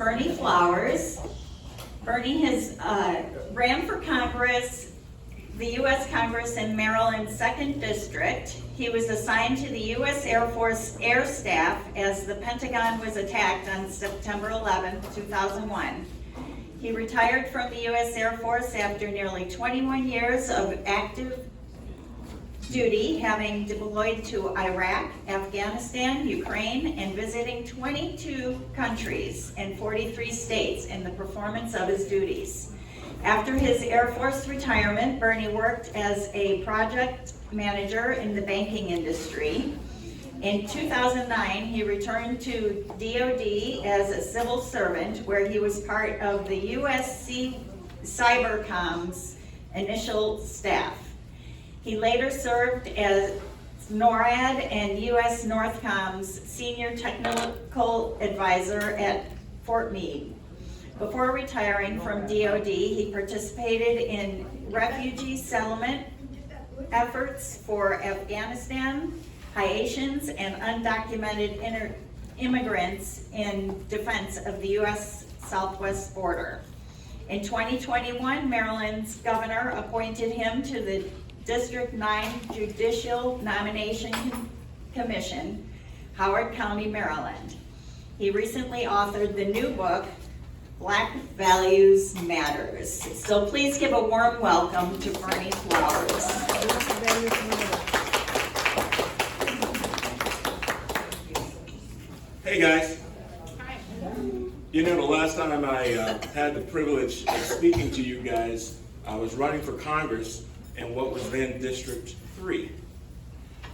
Berney Flowers. Berney has ran for Congress, the U.S. Congress in Maryland's 2nd District. He was assigned to the U.S. Air Force Air Staff as the Pentagon was attacked on September 11, 2001. He retired from the U.S. Air Force after nearly 21 years of active duty, having deployed to Iraq, Afghanistan, Ukraine, and visiting 22 countries and 43 states in the performance of his duties. After his Air Force retirement, Berney worked as a project manager in the banking industry. In 2009, he returned to DoD as a civil servant, where he was part of the USC Cybercom's initial staff. He later served as NORAD and U.S. Northcom's senior technical advisor at Fort Meade. Before retiring from DoD, he participated in refugee settlement efforts for Afghanistan, Haitians, and undocumented immigrants in defense of the U.S. Southwest border. In 2021, Maryland's governor appointed him to the District 9 Judicial Nomination Commission, Howard County, Maryland. He recently authored the new book, Black Values Matters. So please give a warm welcome to Berney Flowers. Hey guys. You know, the last time I had the privilege of speaking to you guys, I was running for Congress in what was then District 3.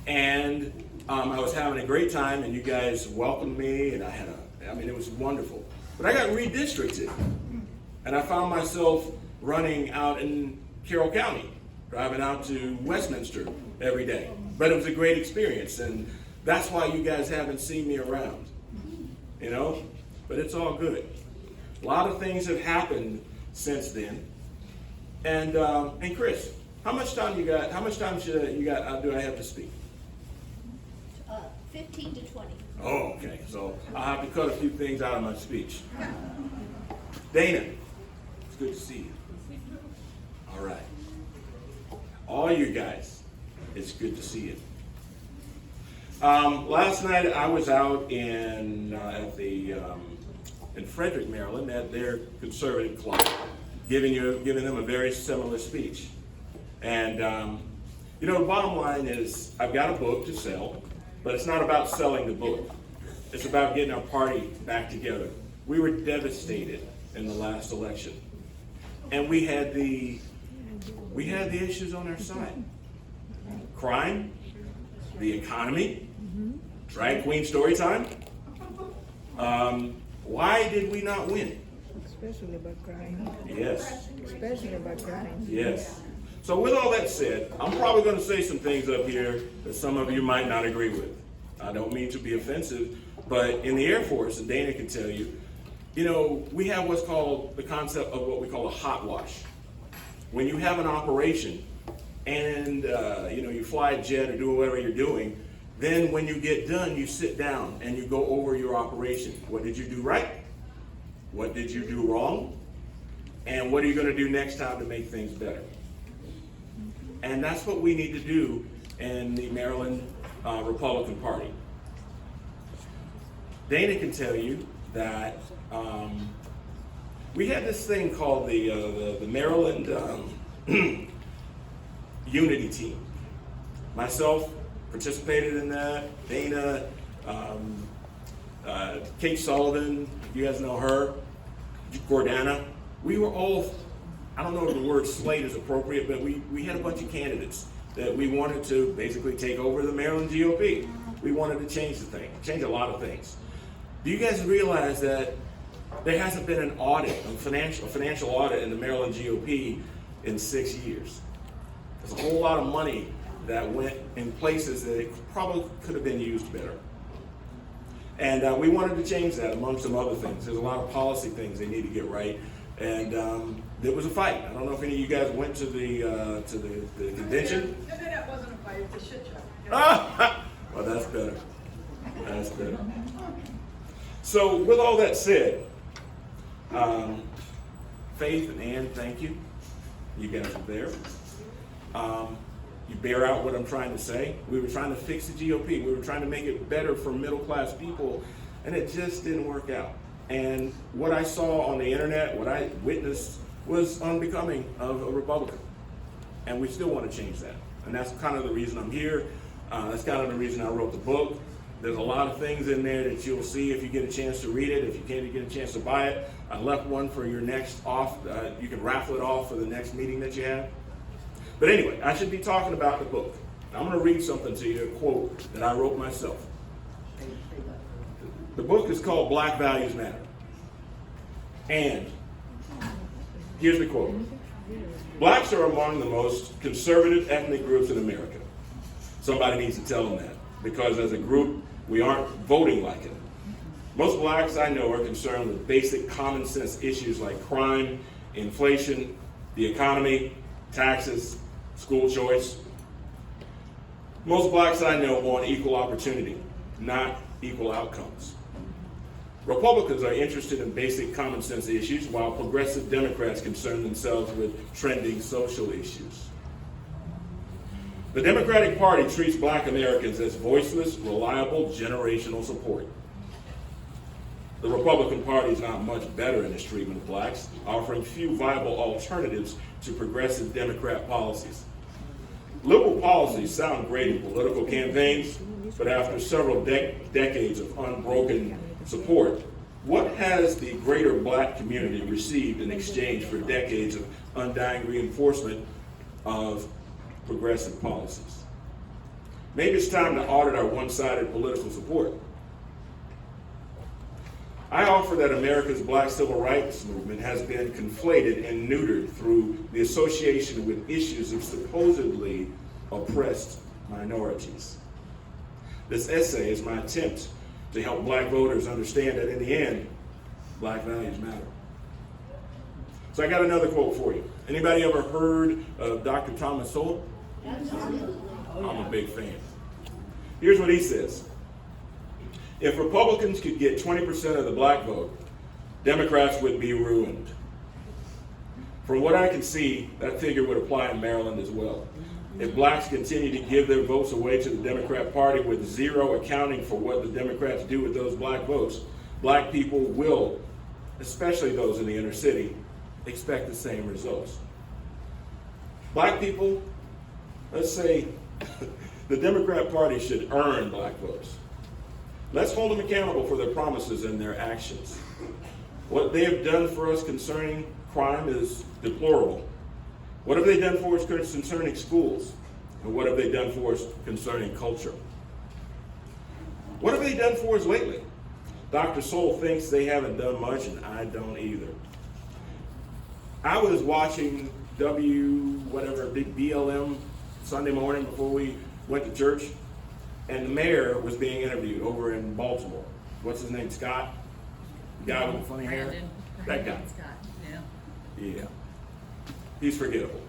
And I was having a great time, and you guys welcomed me, and it was wonderful. But I got redistricted, and I found myself running out in Carroll County, driving out to Westminster every day. But it was a great experience, and that's why you guys haven't seen me around, you know? But it's all good. A lot of things have happened since then. And Chris, how much time you got? How much time do I have to speak? 15 to 20. Oh, okay. So I'll have to cut a few things out of my speech. Dana, it's good to see you. All right. All you guys, it's good to see you. Last night I was out in Frederick, Maryland, at their conservative club, giving them a very similar speech. And the bottom line is, I've got a book to sell, but it's not about selling the book. It's about getting our party back together. We were devastated in the last election, and we had the issues on our side: crime, the economy, drag queen story time. Why did we not win? Especially about crime. Yes. Especially about crime. Yes. So with all that said, I'm probably going to say some things up here that some of you might not agree with. I don't mean to be offensive, but in the Air Force, and Dana can tell you, we have what's called the concept of what we call a hot wash. When you have an operation and you fly a jet or do whatever you're doing, then when you get done, you sit down and you go over your operation. What did you do right? What did you do wrong? And what are you going to do next time to make things better? And that's what we need to do in the Maryland Republican Party. Dana can tell you that we had this thing called the Maryland Unity Team. Myself participated in that. Dana, Kate Sullivan, you guys know her, Gordana. We were all, I don't know if the word slate is appropriate, but we had a bunch of candidates that we wanted to basically take over the Maryland GOP. We wanted to change a lot of things. Do you guys realize that there hasn't been an audit, a financial audit in the Maryland GOP in 6 years? There's a whole lot of money that went in places that it probably could have been used better. And we wanted to change that, among some other things. There's a lot of policy things they need to get right. And there was a fight. I don't know if any of you guys went to the convention. No, that wasn't a fight. It's a shit show. Well, that's better. That's better. So with all that said, Faith and Ann, thank you. You guys are there. You bear out what I'm trying to say. We were trying to fix the GOP. We were trying to make it better for middle class people, and it just didn't work out. And what I saw on the internet, what I witnessed, was unbecoming of a Republican. And we still want to change that. And that's kind of the reason I'm here. That's kind of the reason I wrote the book. There's a lot of things in there that you'll see if you get a chance to read it. If you can't get a chance to buy it, I left one for your next off. You can raffle it off for the next meeting that you have. But anyway, I should be talking about the book. I'm going to read something to you, a quote that I wrote myself. The book is called Black Values Matter. And here's the quote. Blacks are among the most conservative ethnic groups in America. Somebody needs to tell them that, because as a group, we aren't voting like it. Most blacks I know are concerned with basic common sense issues like crime, inflation, the economy, taxes, school choice. Most blacks I know want equal opportunity, not equal outcomes. Republicans are interested in basic common sense issues, while progressive Democrats concern themselves with trending social issues. The Democratic Party treats black Americans as voiceless, reliable, generational support. The Republican Party is not much better in its treatment of blacks, offering few viable alternatives to progressive Democrat policies. Liberal policies sound great in political campaigns, but after several decades of unbroken support, what has the greater black community received in exchange for decades of undying reinforcement of progressive policies? Maybe it's time to audit our one-sided political support. I offer that America's black civil rights movement has been conflated and neutered through the association with issues of supposedly oppressed minorities. This essay is my attempt to help black voters understand that in the end, black values matter. So I got another quote for you. Anybody ever heard of Dr. Thomas Sowell? I'm a big fan. Here's what he says. If Republicans could get 20% of the black vote, Democrats would be ruined. From what I can see, that figure would apply in Maryland as well. If blacks continue to give their votes away to the Democrat Party with zero accounting for what the Democrats do with those black votes, black people will, especially those in the inner city, expect the same results. Black people, let's say the Democrat Party should earn black votes. Let's hold them accountable for their promises and their actions. What they have done for us concerning crime is deplorable. What have they done for us concerning schools? And what have they done for us concerning culture? What have they done for us lately? Dr. Sowell thinks they haven't done much, and I don't either. I was watching big BLM Sunday morning before we went to church, and the mayor was being interviewed over in Baltimore. What's his name, Scott? The guy with the funny hair? That guy. Scott, yeah. Yeah. He's forgettable.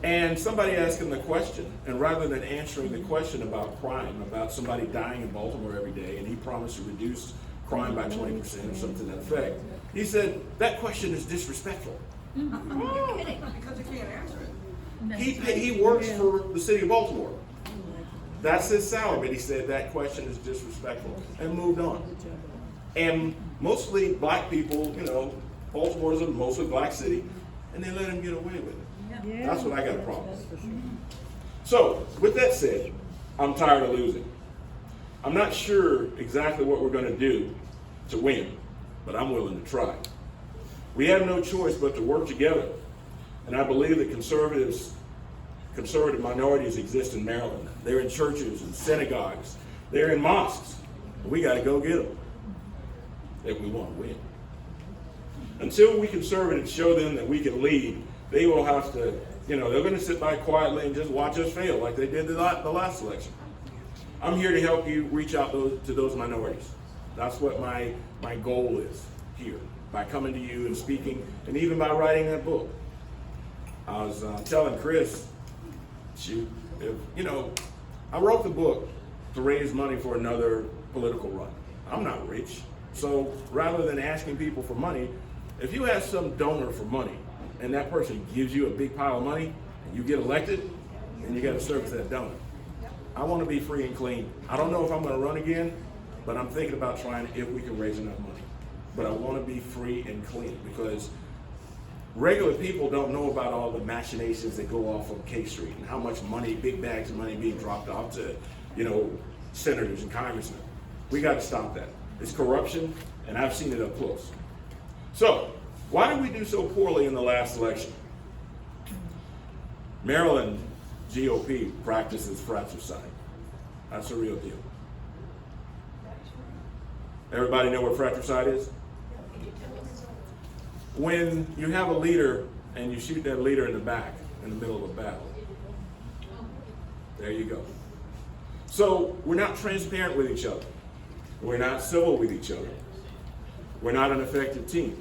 And somebody asked him the question, and rather than answering the question about crime, about somebody dying in Baltimore every day, and he promised to reduce crime by 20% or something to that effect, he said, that question is disrespectful. You're kidding. Because you can't answer it. He works for the city of Baltimore. That's his salary, but he said that question is disrespectful, and moved on. And mostly black people, Baltimore is a mostly black city, and they let him get away with it. Yeah. That's what I got a problem with. So, with that said, I'm tired of losing. I'm not sure exactly what we're going to do to win, but I'm willing to try. We have no choice but to work together, and I believe that conservative minorities exist in Maryland. They're in churches and synagogues. They're in mosques. We got to go get them if we want to win. Until we conservatives show them that we can lead, they will have to, they're going to sit by quietly and just watch us fail like they did the last election. I'm here to help you reach out to those minorities. That's what my goal is here, by coming to you and speaking, and even by writing that book. I was telling Chris, I wrote the book to raise money for another political run. I'm not rich. So rather than asking people for money, if you ask some donor for money and that person gives you a big pile of money and you get elected, then you got to service that donor. I want to be free and clean. I don't know if I'm going to run again, but I'm thinking about trying if we can raise enough money. But I want to be free and clean because regular people don't know about all the machinations that go off on K Street and how much money, big bags of money being dropped off to, senators and congressmen. We got to stop that. It's corruption, and I've seen it up close. So, why did we do so poorly in the last election? Maryland GOP practices fratricide. That's a real deal. Everybody know what fratricide is? When you have a leader and you shoot that leader in the back in the middle of a battle. There you go. So we're not transparent with each other. We're not civil with each other. We're not an effective team.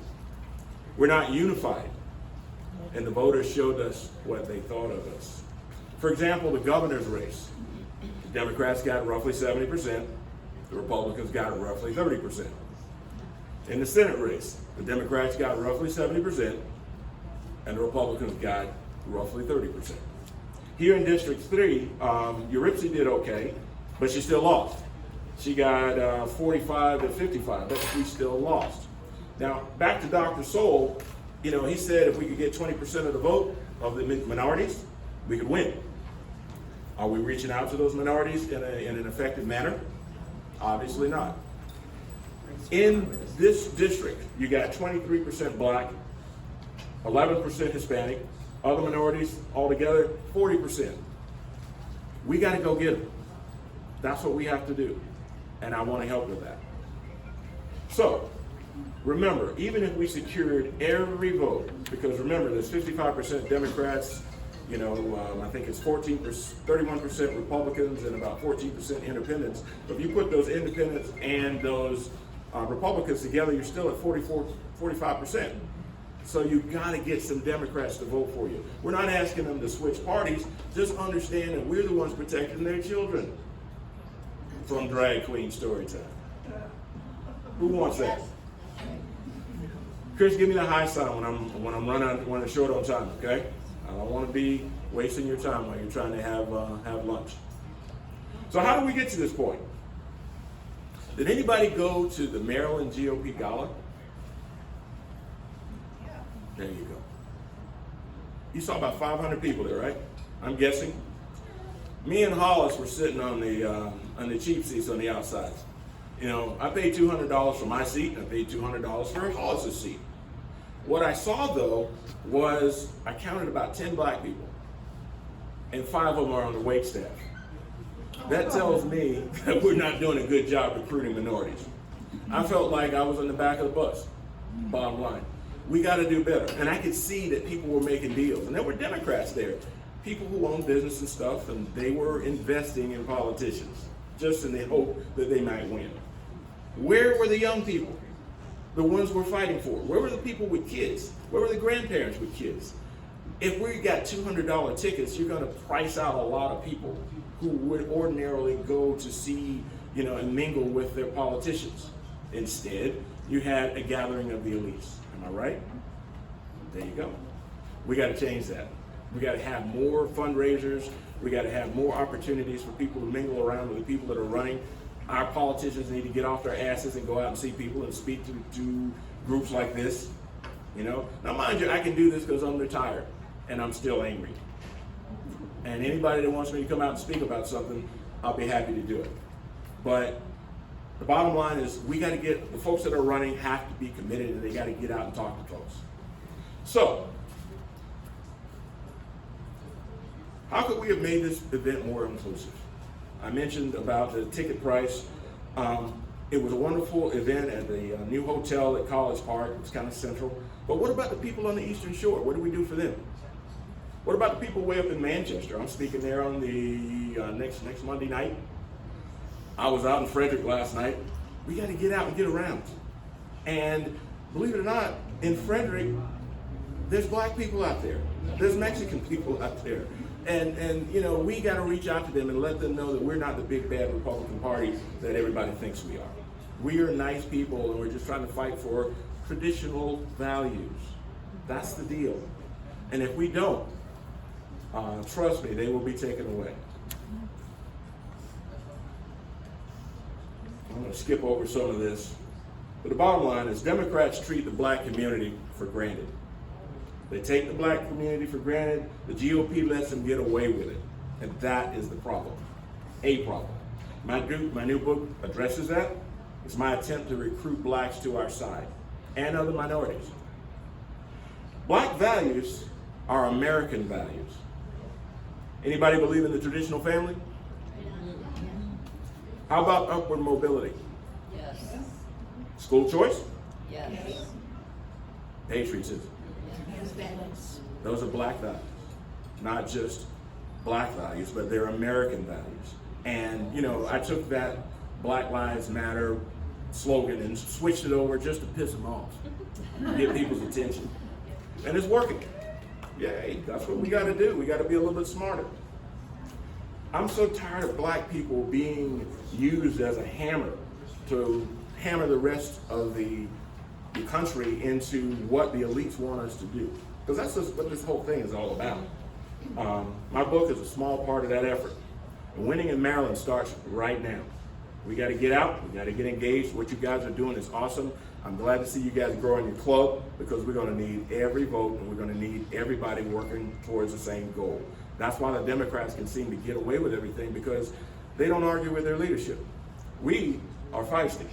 We're not unified. And the voters showed us what they thought of us. For example, the governor's race. The Democrats got roughly 70%. The Republicans got roughly 30%. In the Senate race, the Democrats got roughly 70%, and the Republicans got roughly 30%. Here in District 3, Eurypsy did okay, but she still lost. She got 45 to 55, but we still lost. Now, back to Dr. Soul, he said if we could get 20% of the vote of the minorities, we could win. Are we reaching out to those minorities in an effective manner? Obviously not. In this district, you got 23% black, 11% Hispanic, other minorities altogether, 40%. We got to go get them. That's what we have to do. And I want to help with that. So, remember, even if we secured every vote, because remember, there's 55% Democrats, I think it's 31% Republicans and about 14% independents. But if you put those independents and those Republicans together, you're still at 45%. So you've got to get some Democrats to vote for you. We're not asking them to switch parties. Just understand that we're the ones protecting their children from drag queen story time. Who wants that? Chris, give me the high sign when I'm running short on time, okay? I don't want to be wasting your time while you're trying to have lunch. So how do we get to this point? Did anybody go to the Maryland GOP Gala? There you go. You saw about 500 people there, right? I'm guessing. Me and Hollis were sitting on the cheap seats on the outside. I paid $200 for my seat, and I paid $200 for Hollis's seat. What I saw, though, was I counted about 10 black people, and 5 of them are on the wait staff. That tells me that we're not doing a good job recruiting minorities. I felt like I was in the back of the bus, bottom line. We got to do better. And I could see that people were making deals, and there were Democrats there, people who own business and stuff, and they were investing in politicians, just in the hope that they might win. Where were the young people? The ones we're fighting for? Where were the people with kids? Where were the grandparents with kids? If we got $200 tickets, you're going to price out a lot of people who would ordinarily go to see, and mingle with their politicians. Instead, you had a gathering of the elites. Am I right? There you go. We got to change that. We got to have more fundraisers. We got to have more opportunities for people to mingle around with the people that are running. Our politicians need to get off their asses and go out and see people and speak to groups like this. Now, mind you, I can do this because I'm retired and I'm still angry. And anybody that wants me to come out and speak about something, I'll be happy to do it. But the bottom line is we got to get the folks that are running have to be committed, and they got to get out and talk to folks. So, how could we have made this event more inclusive? I mentioned about the ticket price. It was a wonderful event at the new hotel at College Park. It was kind of central. But what about the people on the Eastern Shore? What do we do for them? What about the people way up in Manchester? I'm speaking there on the next Monday night. I was out in Frederick last night. We got to get out and get around. And believe it or not, in Frederick, there's black people out there. There's Mexican people out there. And we got to reach out to them and let them know that we're not the big bad Republican Party that everybody thinks we are. We are nice people and we're just trying to fight for traditional values. That's the deal. And if we don't, trust me, they will be taken away. I'm going to skip over some of this. But the bottom line is Democrats treat the black community for granted. They take the black community for granted. The GOP lets them get away with it. And that is the problem. A problem. My new book addresses that. It's my attempt to recruit blacks to our side and other minorities. Black values are American values. Anybody believe in the traditional family? How about upward mobility? Yes. School choice? Yes. Patriotism. Those are black values. Not just black values, but they're American values. And, you know, I took that Black Lives Matter slogan and switched it over just to piss them off, get people's attention. And it's working. Yay, that's what we got to do. We got to be a little bit smarter. I'm so tired of black people being used as a hammer to hammer the rest of the country into what the elites want us to do. Because that's just what this whole thing is all about. My book is a small part of that effort. Winning in Maryland starts right now. We got to get out. We got to get engaged. What you guys are doing is awesome. I'm glad to see you guys growing your club because we're going to need every vote and we're going to need everybody working towards the same goal. That's why the Democrats can seem to get away with everything because they don't argue with their leadership. We are feisty.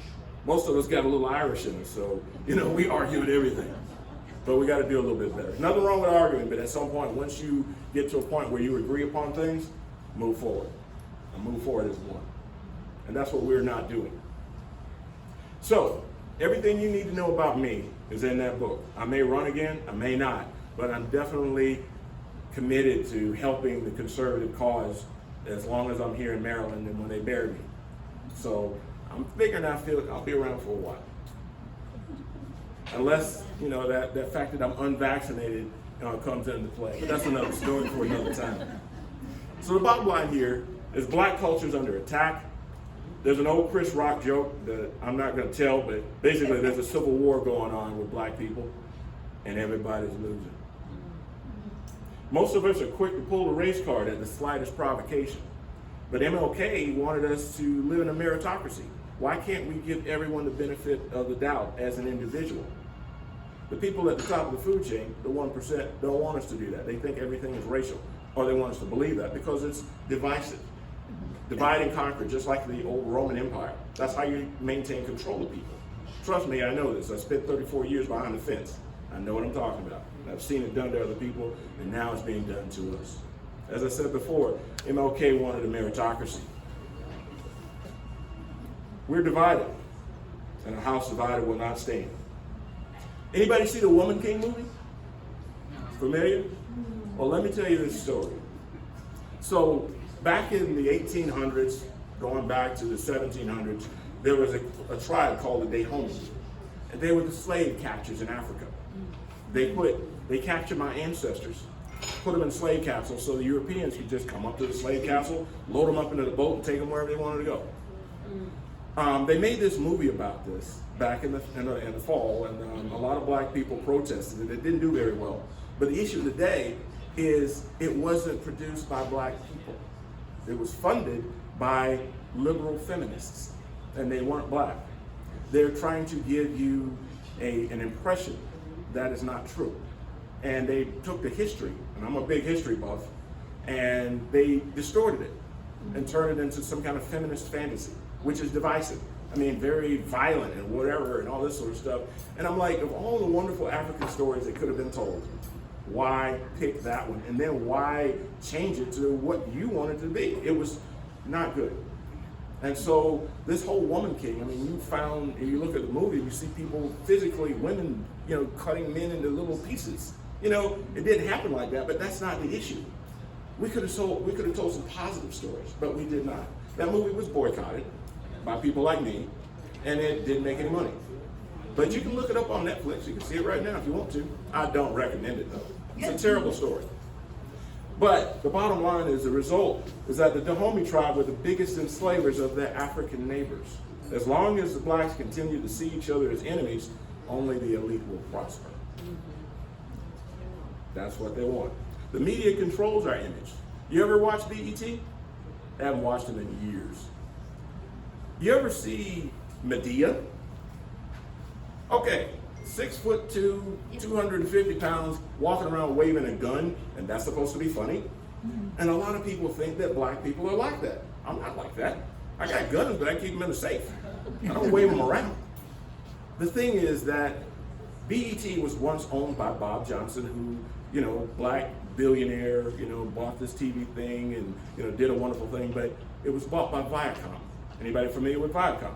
Most of us got a little Irish in us, so, you know, we argue with everything. But we got to do a little bit better. Nothing wrong with arguing, but at some point, once you get to a point where you agree upon things, move forward. And move forward as one. And that's what we're not doing. So, everything you need to know about me is in that book. I may run again, I may not, but I'm definitely committed to helping the conservative cause as long as I'm here in Maryland and when they bury me. So, I'm figuring I'll be around for a while. Unless, you know, that fact that I'm unvaccinated comes into play. But that's another story for another time. So the bottom line here is black culture is under attack. There's an old Chris Rock joke that I'm not going to tell, but basically there's a civil war going on with black people, and everybody's losing. Most of us are quick to pull the race card at the slightest provocation. But MLK wanted us to live in a meritocracy. Why can't we give everyone the benefit of the doubt as an individual? The people at the top of the food chain, the 1%, don't want us to do that. They think everything is racial, or they want us to believe that because it's divisive. Divide and conquer, just like the old Roman Empire. That's how you maintain control of people. Trust me, I know this. I spent 34 years behind the fence. I know what I'm talking about. I've seen it done to other people, and now it's being done to us. As I said before, MLK wanted a meritocracy. We're divided, and a house divided will not stand. Anybody see the Woman King movie? Familiar? Well, let me tell you this story. So, back in the 1800s, going back to the 1700s, there was a tribe called the Dahomey, and they were the slave catchers in Africa. They captured my ancestors, put them in slave capsules so the Europeans could just come up to the slave capsule, load them up into the boat, and take them wherever they wanted to go. They made this movie about this back in the fall, and a lot of black people protested it. It didn't do very well. But the issue today is it wasn't produced by black people. It was funded by liberal feminists, and they weren't black. They're trying to give you an impression that is not true. And they took the history, and I'm a big history buff, and they distorted it and turned it into some kind of feminist fantasy, which is divisive. I mean, very violent and whatever and all this sort of stuff. And I'm like, of all the wonderful African stories that could have been told, why pick that one? And then why change it to what you want it to be? It was not good. And so this whole Woman King, I mean, if you look at the movie, you see people physically, women, you know, cutting men into little pieces. You know, it didn't happen like that, but that's not the issue. We could have told some positive stories, but we did not. That movie was boycotted by people like me, and it didn't make any money. But you can look it up on Netflix. You can see it right now if you want to. I don't recommend it, though. It's a terrible story. But the bottom line is the result is that the Dahomey tribe were the biggest enslavers of their African neighbors. As long as the blacks continue to see each other as enemies, only the elite will prosper. That's what they want. The media controls our image. You ever watch BET? I haven't watched them in years. You ever see Medea? Okay, 6'2", 250 pounds, walking around waving a gun, and that's supposed to be funny? And a lot of people think that black people are like that. I'm not like that. I got guns, but I keep them in a safe. I don't wave them around. The thing is that BET was once owned by Bob Johnson, who, black billionaire, bought this TV thing and, did a wonderful thing, but it was bought by Viacom. Anybody familiar with Viacom?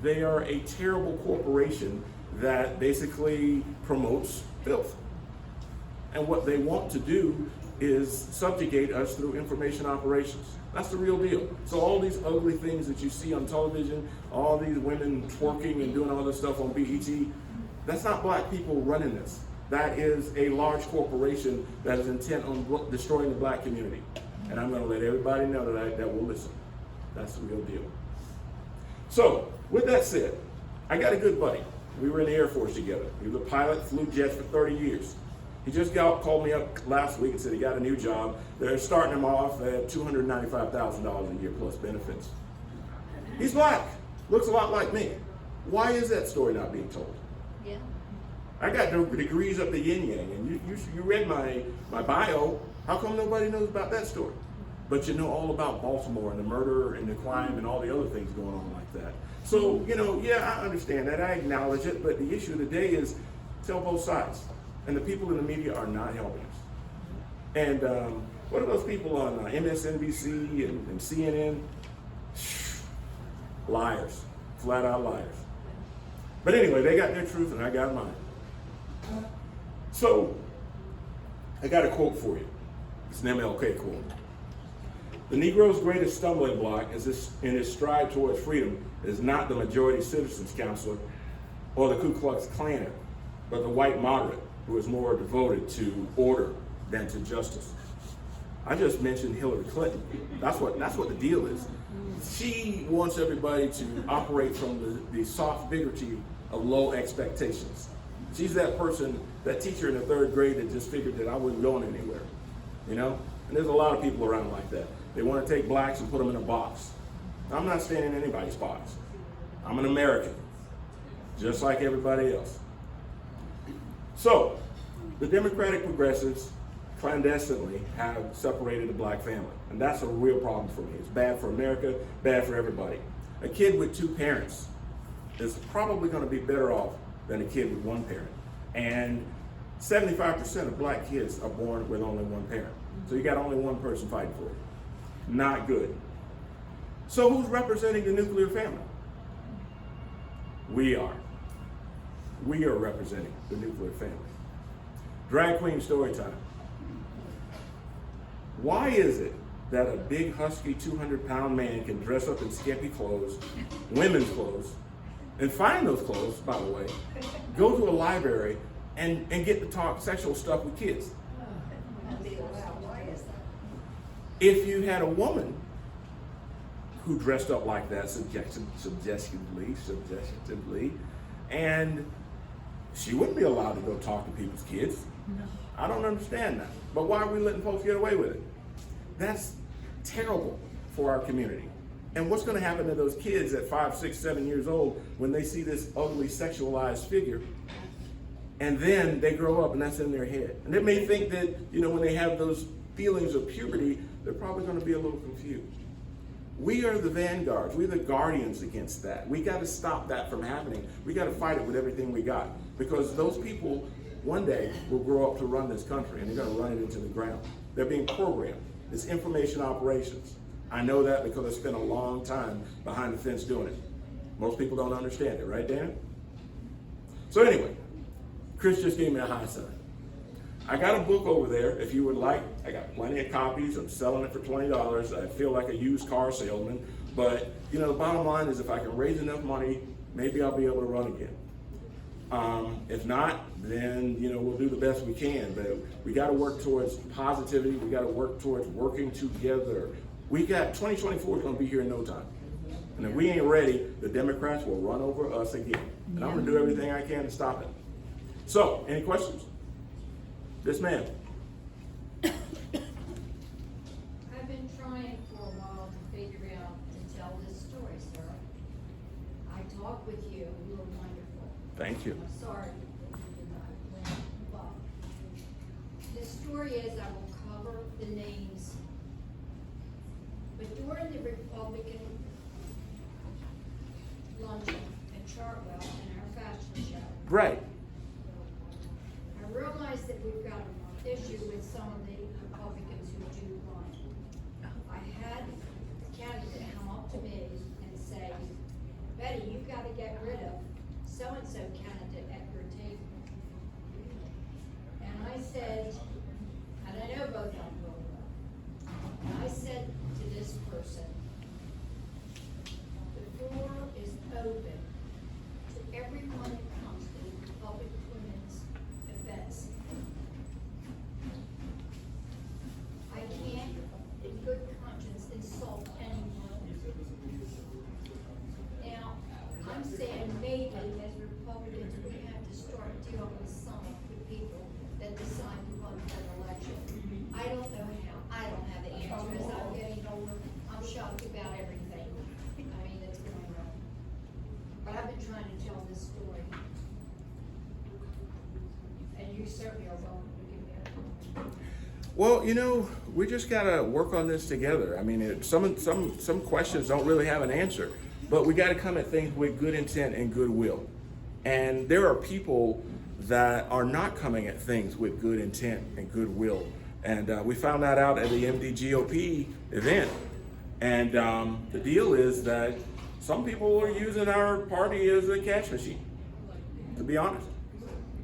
They are a terrible corporation that basically promotes filth. And what they want to do is subjugate us through information operations. That's the real deal. So all these ugly things that you see on television, all these women twerking and doing all this stuff on BET, that's not black people running this. That is a large corporation that is intent on destroying the black community. And I'm going to let everybody know that will listen. That's the real deal. So, with that said, I got a good buddy. We were in the Air Force together. He was a pilot, flew jets for 30 years. He just called me up last week and said he got a new job. They're starting him off at $295,000 a year plus benefits. He's black, looks a lot like me. Why is that story not being told? Yeah. I got degrees up the yin yang, and you read my bio. How come nobody knows about that story? But you know all about Baltimore and the murder and the crime and all the other things going on like that. So, yeah, I understand that. I acknowledge it, but the issue of the day is tell both sides. And the people in the media are not helping us. And what are those people on MSNBC and CNN? Liars, flat out liars. But anyway, they got their truth and I got mine. So, I got a quote for you. It's an MLK quote. The Negro's greatest stumbling block in his stride towards freedom is not the majority citizens council or the Ku Klux Klaner, but the white moderate who is more devoted to order than to justice. I just mentioned Hillary Clinton. That's what the deal is. She wants everybody to operate from the soft bigotry of low expectations. She's that person, that teacher in the 3rd grade that just figured that I wasn't going anywhere, And there's a lot of people around like that. They want to take blacks and put them in a box. I'm not staying in anybody's box. I'm an American, just like everybody else. So, the Democratic progressives clandestinely have separated the black family. And that's a real problem for me. It's bad for America, bad for everybody. A kid with 2 parents is probably going to be better off than a kid with 1 parent. And 75% of black kids are born with only 1 parent. So you got only 1 person fighting for it. Not good. So who's representing the nuclear family? We are. We are representing the nuclear family. Drag queen story time. Why is it that a big, husky, 200-pound man can dress up in skimpy clothes, women's clothes, and find those clothes, by the way, go to a library, and get to talk sexual stuff with kids? If you had a woman who dressed up like that suggestively, and she wouldn't be allowed to go talk to people's kids. No. I don't understand that. But why are we letting folks get away with it? That's terrible for our community. And what's going to happen to those kids at 5, 6, 7 years old when they see this ugly sexualized figure, and then they grow up and that's in their head? And they may think that, when they have those feelings of puberty, they're probably going to be a little confused. We are the vanguards. We're the guardians against that. We got to stop that from happening. We got to fight it with everything we got, because those people one day will grow up to run this country, and they're going to run it into the ground. They're being programmed. It's information operations. I know that because I spent a long time behind the fence doing it. Most people don't understand it, right, Dan? So anyway, Chris just gave me a high sign. I got a book over there, if you would like. I got plenty of copies. I'm selling it for $20. I feel like a used car salesman. But, the bottom line is if I can raise enough money, maybe I'll be able to run again. If not, then, we'll do the best we can. But we got to work towards positivity. We got to work towards working together. 2024 is going to be here in no time. And if we ain't ready, the Democrats will run over us again. And I'm gonna do everything I can to stop it. So, any questions? This man. I've been trying for a while to figure out and tell this story, sir. I talked with you, you were wonderful. Thank you. I'm sorry that you did not win, but the story is, I will cover the names. But during the Republican luncheon in Chartwell in our fashion show, Right. I realize that we've got an issue with some of the Republicans who do run. I had a candidate come up to me and say, Betty, you've got to get rid of so-and-so candidate at your table. And I said, and I know both of them really well, and I said to this person, the floor is open to everyone who comes to the Republic Women's events. I can't, in good conscience, insult anyone. Now, I'm saying maybe as Republicans, we have to start dealing with some of the people that decide to run for an election. I don't know how, I don't have the answer, as I'm getting older, I'm shocked about everything, that's going on. But I've been trying to tell this story. And you certainly are welcome to give me a call. Well, we just gotta work on this together. Some questions don't really have an answer, but we gotta come at things with good intent and goodwill. And there are people that are not coming at things with good intent and goodwill. And we found that out at the MDGOP event. And the deal is that some people are using our party as a cash machine, to be honest.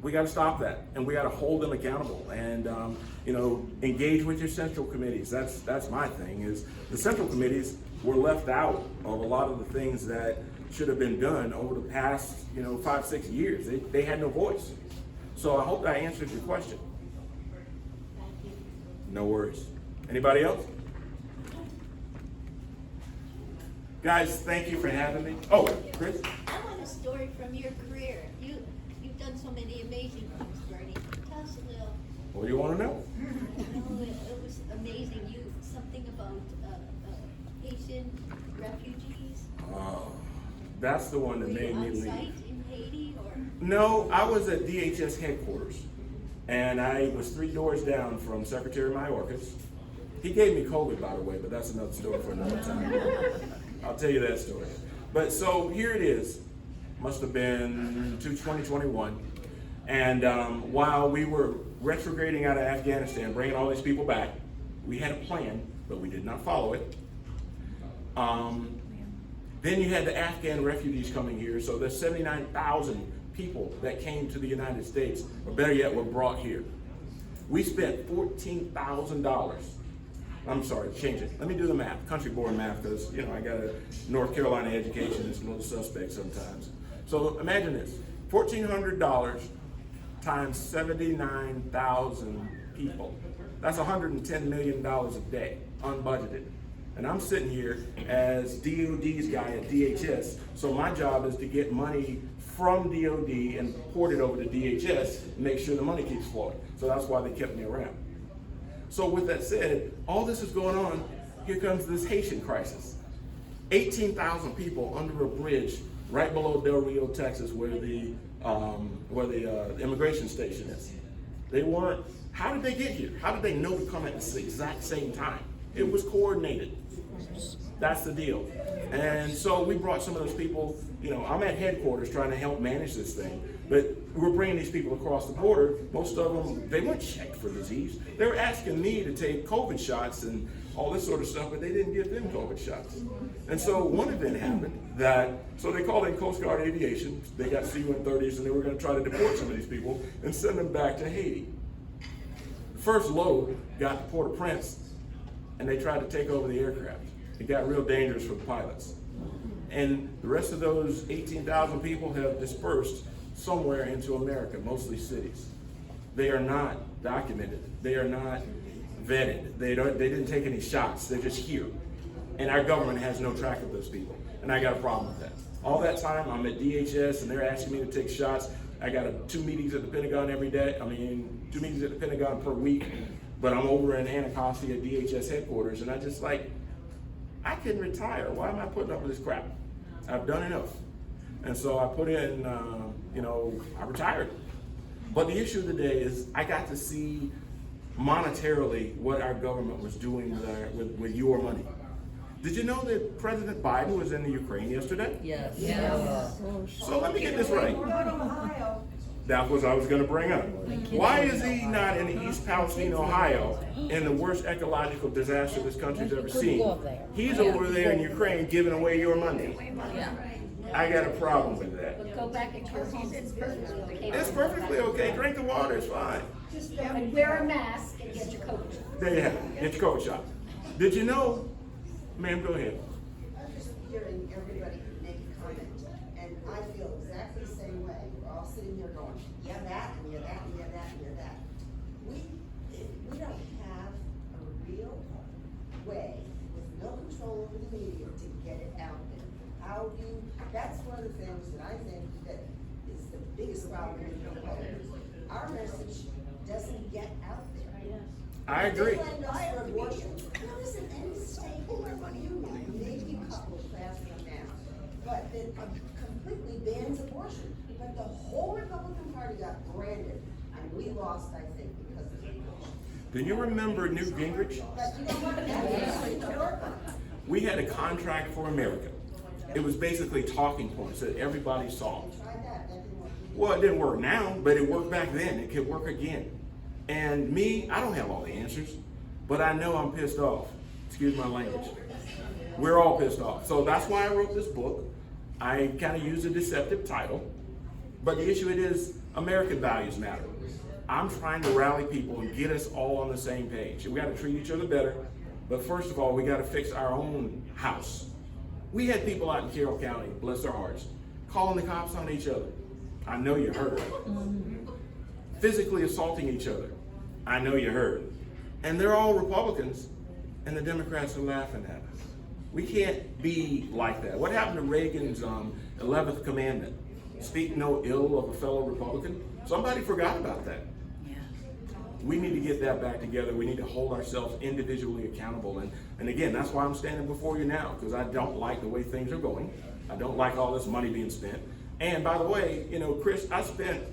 We got to stop that, and we got to hold them accountable, and engage with your central committees. That's my thing. Is the central committees were left out of a lot of the things that should have been done over the past 5-6 years. They had no voice. So I hope that answers your question. No worries. Anybody else? Guys, thank you for having me. Oh, Chris? I want a story from your career. You've done so many amazing things, Berney. Tell us a little. What do you want to know? It was amazing. Something about Haitian refugees. That's the one that Were you made me on leave. site in Haiti, or? No, I was at DHS headquarters, and I was 3 doors down from Secretary Mayorkas. He gave me COVID, by the way, but that's another story for another time. I'll tell you that story. But so here it is. Must have been 2021. And while we were retrograding out of Afghanistan, bringing all these people back, we had a plan, but we did not follow it. Then you had the Afghan refugees coming here, so there's 79,000 people that came to the United States, or better yet, were brought here. We spent $14,000. I'm sorry, change it. Let me do the math, country board math, because I got a North Carolina education. It's a little suspect sometimes. So imagine this: $1,400 times 79,000 people. That's $110 million a day, unbudgeted. And I'm sitting here as DOD's guy at DHS. So my job is to get money from DOD and port it over to DHS and make sure the money keeps flowing. So that's why they kept me around. So with that said, all this is going on. Here comes this Haitian crisis. 18,000 people under a bridge right below Del Rio, Texas, where the immigration station is. They weren't. How did they get here? How did they know to come at the exact same time? It was coordinated. That's the deal. And so we brought some of those people. I'm at headquarters trying to help manage this thing, but we're bringing these people across the border. Most of them, they weren't checked for disease. They were asking me to take COVID shots and all this sort of stuff, but they didn't give them COVID shots. And so one event happened so they called in Coast Guard Aviation. They got C-130s, and they were going to try to deport some of these people and send them back to Haiti. The first load got to Port-au-Prince, and they tried to take over the aircraft. It got real dangerous for the pilots. And the rest of those 18,000 people have dispersed somewhere into America, mostly cities. They are not documented. They are not vetted. They didn't take any shots. They're just here. And our government has no track of those people. and I got a problem with that. All that time, I'm at DHS, and they're asking me to take shots. I got 2 meetings at the Pentagon every day. 2 meetings at the Pentagon per week, but I'm over in Anacostia at DHS headquarters, and I just like, I can retire. Why am I putting up with this crap? I've done enough. And so I put in, I retired. But the issue today is I got to see monetarily what our government was doing with your money. Did you know that President Biden was in the Ukraine yesterday? Yes. So let me get this right. That was I was going to bring up. Why is he not in the East Palestine, Ohio, in the worst ecological disaster this country's ever seen? He's over there in Ukraine giving away your money. I got a problem with that. But go back into your home, it's perfectly okay. It's perfectly okay. Drink the water, it's fine. Just wear a mask and get your COVID. There you have it. Get your COVID shot. Did you know, ma'am, go ahead. I'm just hearing everybody make a comment, and I feel exactly the same way. We're all sitting here going, yeah, that, and yeah, that, and yeah, that, and yeah, that. We don't have a real way with no control over the media to get it out there. That's one of the things that I think that is the biggest problem in the world. Our message doesn't get out there. I agree. They blame us for abortion. There isn't any state in the union, maybe a couple passed them now, but it completely bans abortion. But the whole Republican Party got branded, and we lost, I think, because of abortion. Do you remember Newt Gingrich? But you know what? That's work on. We had a contract for America. It was basically talking points that everybody saw. Try that didn't work. Well, it didn't work now, but it worked back then. It could work again. And me, I don't have all the answers, but I know I'm pissed off. Excuse my language. We're all pissed off. So that's why I wrote this book. I kind of used a deceptive title, but the issue it is American values matter. I'm trying to rally people and get us all on the same page. We got to treat each other better, but first of all, we got to fix our own house. We had people out in Carroll County, bless their hearts, calling the cops on each other. I know you heard. Physically assaulting each other. I know you heard. And they're all Republicans, and the Democrats are laughing at us. We can't be like that. What happened to Reagan's 11th commandment? Speak no ill of a fellow Republican? Somebody forgot about that. We need to get that back together. We need to hold ourselves individually accountable. And again, that's why I'm standing before you now, because I don't like the way things are going. I don't like all this money being spent. And by the way, Chris, I spent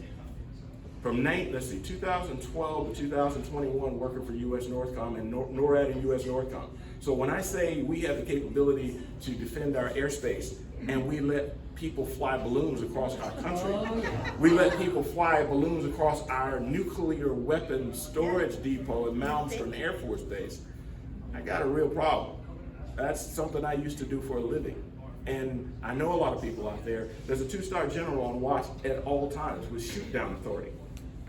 from 2012 to 2021 working for U.S. Northcom and NORAD and U.S. Northcom. So when I say we have the capability to defend our airspace and we let people fly balloons across our country, we let people fly balloons across our nuclear weapons storage depot at Malmstrom Air Force Base, I got a real problem. That's something I used to do for a living. And I know a lot of people out there. There's a 2-star general on watch at all times with shoot down authority.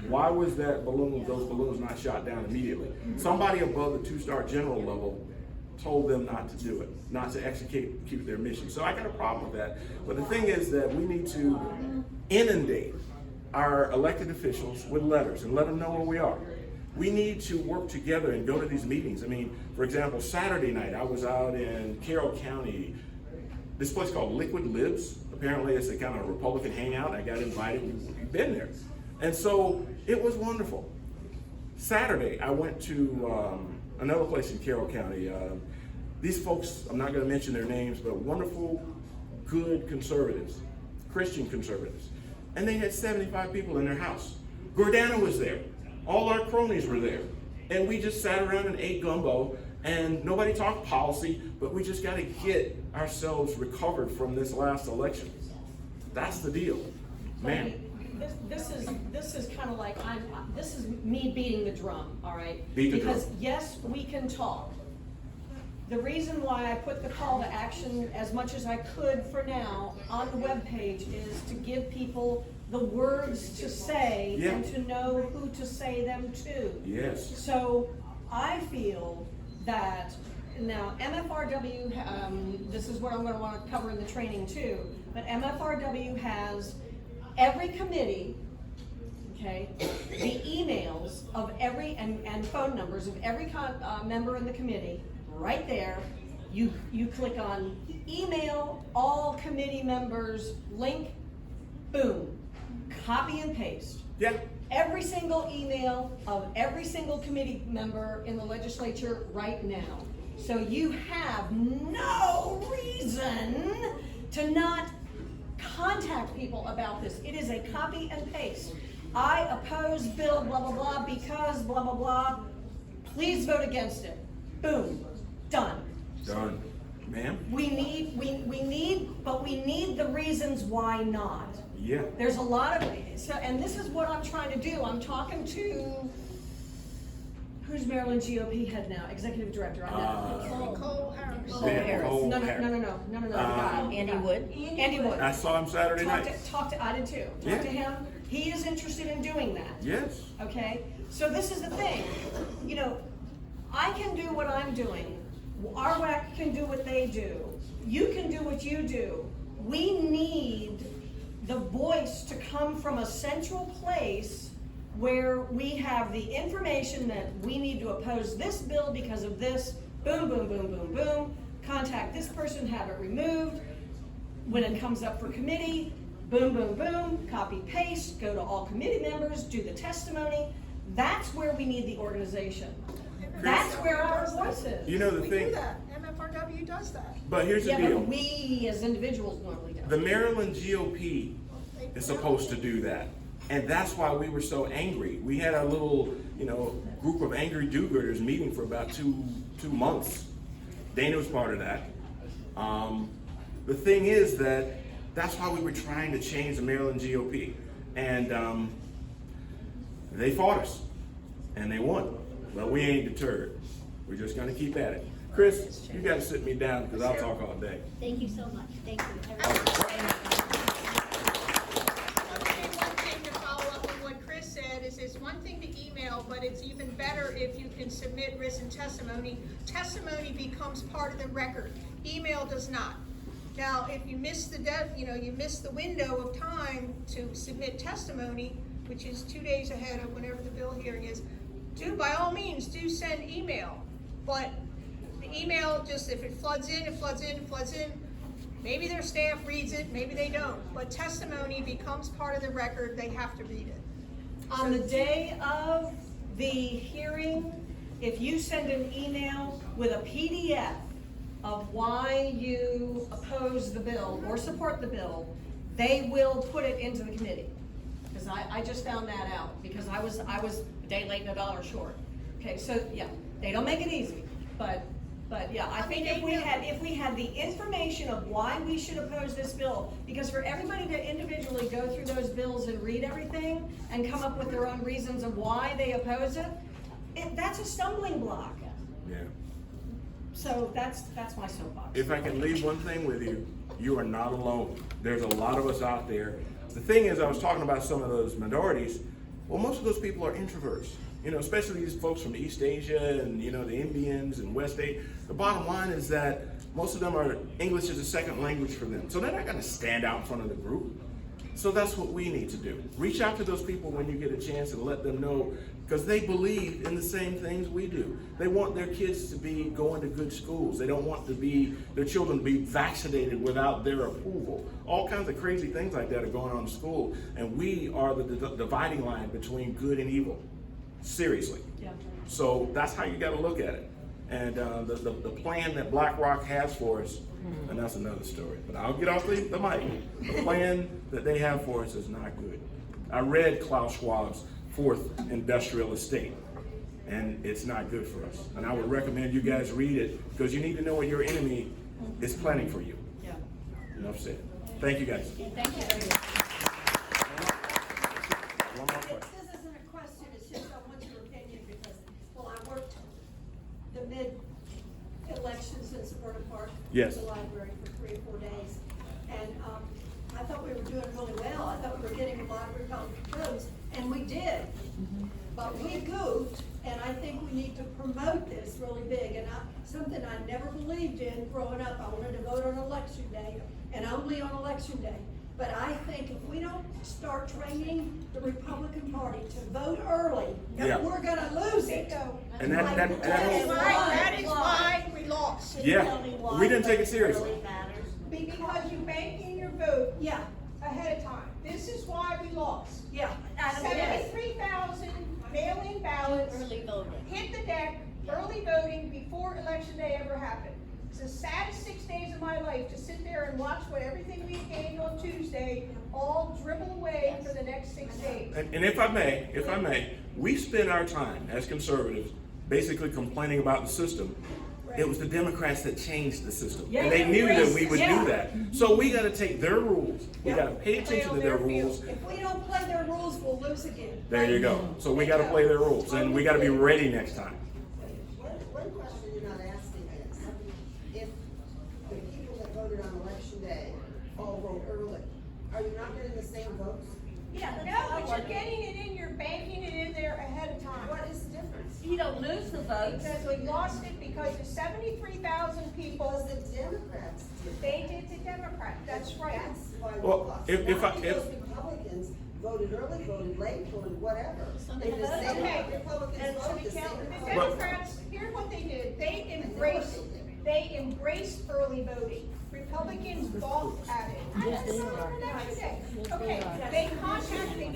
Why was those balloons not shot down immediately? Somebody above the 2-star general level told them not to do it, not to execute their mission. So I got a problem with that. But the thing is that we need to inundate our elected officials with letters and let them know where we are. We need to work together and go to these meetings. I mean, for example, Saturday night, I was out in Carroll County, this place called Liquid Libs. Apparently it's a kind of Republican hangout. I got invited, we've been there. And so it was wonderful. Saturday, I went to another place in Carroll County. These folks, I'm not gonna mention their names, but wonderful, good conservatives, Christian conservatives. And they had 75 people in their house. Gordana was there. All our cronies were there. And we just sat around and ate gumbo, and nobody talked policy, but we just gotta get ourselves recovered from this last election. That's the deal. Man. This is kind of like, this is me beating the drum, all right? Beat the Because drum. yes, we can talk. The reason why I put the call to action as much as I could for now on the webpage is to give people the words to say and to know who to say them to. Yes. So I feel that now MFRW, this is what I'm going to want to cover in the training too, but MFRW has every committee, okay, the emails of every, and phone numbers of every member in the committee right there, You click on email all committee members link, boom, copy and paste. Yeah, Every single email of every single committee member in the legislature right now. So you have no reason to not contact people about this. It is a copy and paste. I oppose bill blah blah blah because blah blah blah. Please vote against it. Boom, done. done. Ma'am? We need the reasons why not. Yeah. There's a lot of, so, and this is what I'm trying to do. I'm talking to, who's Maryland GOP head now? Executive Director, I know. Cole Harris. Dan Cole No, Harris. the guy. Andy Wood? Andy Wood. I saw him Saturday night. I did too. Yeah. Talk to him. He is interested in doing that. Yes. Okay? So this is the thing. You know, I can do what I'm doing. RWAC can do what they do. You can do what you do. We need the voice to come from a central place where we have the information that we need to oppose this bill because of this, boom, boom, boom, boom, boom, contact this person, have it removed. When it comes up for committee, boom, boom, boom, copy, paste, go to all committee members, do the testimony. That's where we need the organization. That's where our voice is. You know the We thing, do that. MFRW does that. but here's the Yeah, deal. but we as individuals normally The don't. Maryland GOP is supposed to do that. And that's why we were so angry. We had a little, group of angry do-gooders meeting for about two months. Dana was part of that. The thing is that's why we were trying to change the Maryland GOP. And they fought us. And they won. But we ain't deterred. We're just gonna keep at it. Chris, you gotta sit me down because I'll talk all day. Thank you so much. Thank you. One thing to follow up on what Chris said is it's one thing to email, but it's even better if you can submit written testimony. Testimony becomes part of the record. Email does not. Now, if you miss you miss the window of time to submit testimony, which is 2 days ahead of whenever the bill hearing is, by all means, do send email. But the email, just if it floods in, it floods in, it floods in. Maybe their staff reads it, maybe they don't. But testimony becomes part of the record, they have to read it. On the day of the hearing, if you send an email with a PDF of why you oppose the bill or support the bill, they will put it into the committee. Because I just found that out, because I was a day late and $1 short. Okay, so yeah, they don't make it easy, but yeah, I think if we had the information of why we should oppose this bill, because for everybody to individually go through those bills and read everything and come up with their own reasons of why they oppose it, that's a stumbling block. Yeah. So that's my soapbox. If I can leave one thing with you, you are not alone. There's a lot of us out there. The thing is, I was talking about some of those minorities. Well, most of those people are introverts. Especially these folks from East Asia and, the Indians and West Asia. The bottom line is that most of them are English as a second language for them. So they're not gonna stand out in front of the group. So that's what we need to do. Reach out to those people when you get a chance and let them know, because they believe in the same things we do. They want their kids to be going to good schools. They don't want their children to be vaccinated without their approval. All kinds of crazy things like that are going on in school, and we are the dividing line between good and evil. Seriously. Yeah. So that's how you got to look at it. And the plan that BlackRock has for us, and that's another story, but I'll get off the mic. The plan that they have for us is not good. I read Klaus Schwab's Fourth Industrial Estate, and it's not good for us. And I would recommend you guys read it, because you need to know what your enemy is planning for you. Yeah. Enough said. Thank you, guys. Thank you very much. One more question. This isn't a question, it's just I want your opinion because, I worked the mid-elections in Severna Park. Yes. The library for 3 or 4 days. And I thought we were doing really well. I thought we were getting a lot of Republican votes, and we did. But we goofed, and I think we need to promote this really big. And something I never believed in growing up, I wanted to vote on election day, and only on election day. But I think if we don't start training the Republican Party to vote early, Yeah. we're gonna lose it. And that That is why we lost. yeah, we didn't take it seriously. Because you bank in your vote Yeah, ahead of time. This is why we lost. yeah. 73,000 mail-in ballots hit the deck, early voting before election day ever happened. It's the saddest 6 days of my life to sit there and watch what everything we gained on Tuesday all dribble away for the next 6 days. And if I may, we spend our time as conservatives basically complaining about the system. It was the Democrats that changed the system, and they knew that we would do that. So we got to take their rules. We got to pay attention to their rules. If we don't play their rules, we'll lose again. There you go. So we got to play their rules, and we got to be ready next time. One question you're not asking is, if the people that voted on election day all vote early, are you not getting the same votes? No, but you're getting it in, you're banking it in there ahead of time. What is the difference? You don't lose the votes. Because we lost it because the 73,000 people, Because the Democrats did. they did the Democrat, that's right. That's why we Well, lost. if Not I- because Republicans voted early, voted late, voted whatever. They the same Okay. Republicans voted the same. The Democrats, here's what they did, they embraced early voting. Republicans balked at it. Okay, they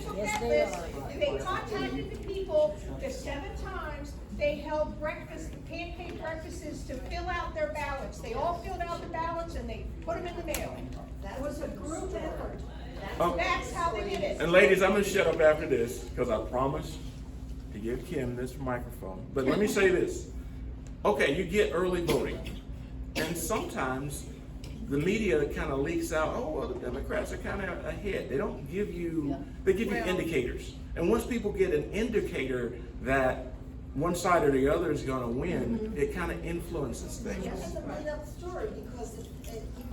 took that list, they contacted the people the 7 times, they held pancake breakfasts to fill out their ballots. They all filled out the ballots and they put them in the mail. That was a group effort. That's how they did it. And ladies, I'm going to shut up after this because I promised to give Kim this microphone. But let me say this. Okay, you get early voting. And sometimes the media kind of leaks out, oh, well, the Democrats are kind of ahead. They don't give you, they give you indicators. And once people get an indicator that one side or the other is going to win, it kind of influences things. That's a made up story because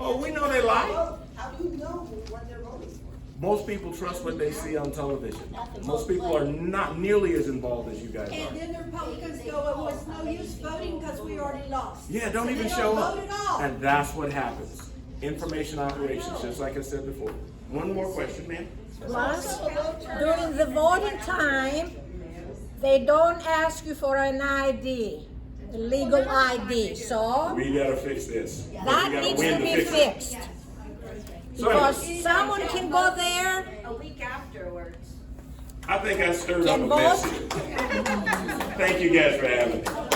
Oh, we know they lie. How do you know what they're voting for? Most people trust what they see on television. Most people are not nearly as involved as you guys And are. then the Republicans go, it was no use voting because we already lost. Yeah, don't So even they show don't up. vote at all. And that's what happens. Information operations, just like I said before. One more question, ma'am. Plus, during the voting time, they don't ask you for an ID, a legal ID, so We gotta fix this. We that gotta needs win to be fix it. fixed. So Because anyway, someone can go there, A week afterwards. I think I stirred up can a mess vote, here. Thank you guys for having me.